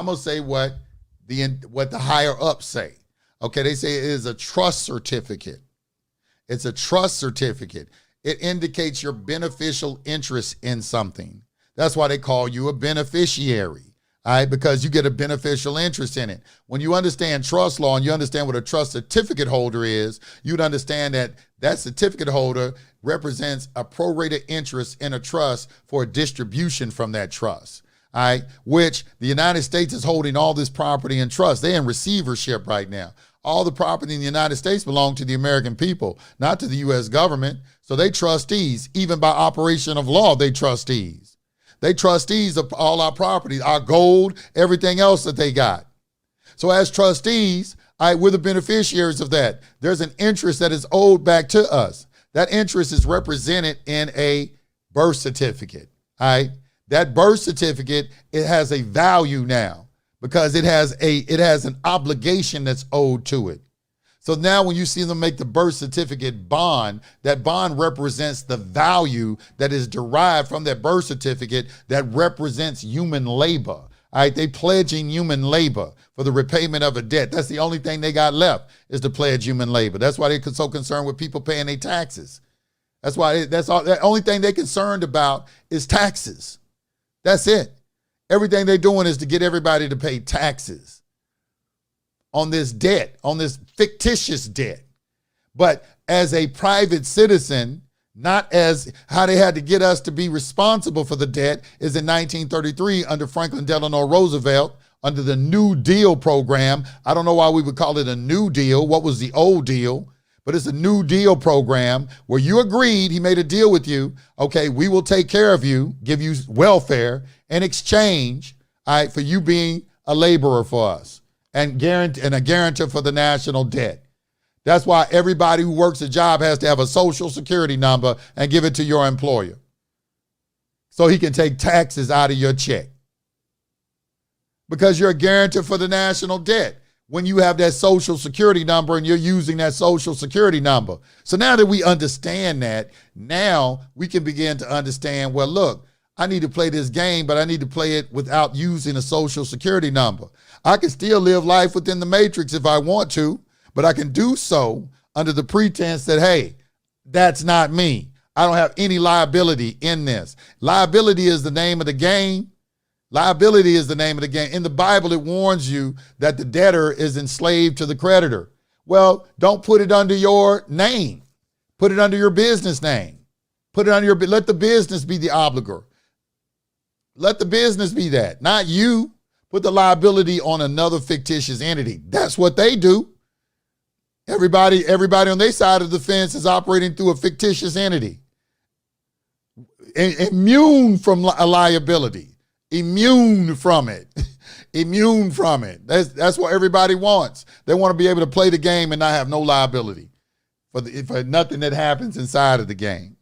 I'm gonna say what the higher ups say. Okay, they say it is a trust certificate. It's a trust certificate. It indicates your beneficial interest in something. That's why they call you a beneficiary. All right, because you get a beneficial interest in it. When you understand trust law and you understand what a trust certificate holder is, you'd understand that that certificate holder represents a prorated interest in a trust for a distribution from that trust. All right, which the United States is holding all this property in trust. They're in receivership right now. All the property in the United States belong to the American people, not to the U.S. government. So they trustees, even by operation of law, they trustees. They trustees of all our property, our gold, everything else that they got. So as trustees, we're the beneficiaries of that. There's an interest that is owed back to us. That interest is represented in a birth certificate. All right. That birth certificate, it has a value now because it has an obligation that's owed to it. So now when you see them make the birth certificate bond, that bond represents the value that is derived from that birth certificate that represents human labor. All right, they pledging human labor for the repayment of a debt. That's the only thing they got left is to pledge human labor. That's why they're so concerned with people paying their taxes. That's why the only thing they're concerned about is taxes. That's it. Everything they're doing is to get everybody to pay taxes on this debt, on this fictitious debt. But as a private citizen, not as how they had to get us to be responsible for the debt is in 1933 under Franklin Delano Roosevelt, under the New Deal program. I don't know why we would call it a New Deal. What was the old deal? But it's a New Deal program where you agreed, he made a deal with you. Okay, we will take care of you, give you welfare in exchange, all right, for you being a laborer for us. And a guarantor for the national debt. That's why everybody who works a job has to have a social security number and give it to your employer so he can take taxes out of your check. Because you're a guarantor for the national debt when you have that social security number and you're using that social security number. So now that we understand that, now we can begin to understand, well, look, I need to play this game, but I need to play it without using a social security number. I can still live life within the matrix if I want to, but I can do so under the pretense that, hey, that's not me. I don't have any liability in this. Liability is the name of the game. Liability is the name of the game. In the Bible, it warns you that the debtor is enslaved to the creditor. Well, don't put it under your name. Put it under your business name. Put it under let the business be the obligor. Let the business be that, not you. Put the liability on another fictitious entity. That's what they do. Everybody on their side of the fence is operating through a fictitious entity. Immune from a liability. Immune from it. Immune from it. That's what everybody wants. They want to be able to play the game and not have no liability for nothing that happens inside of the game.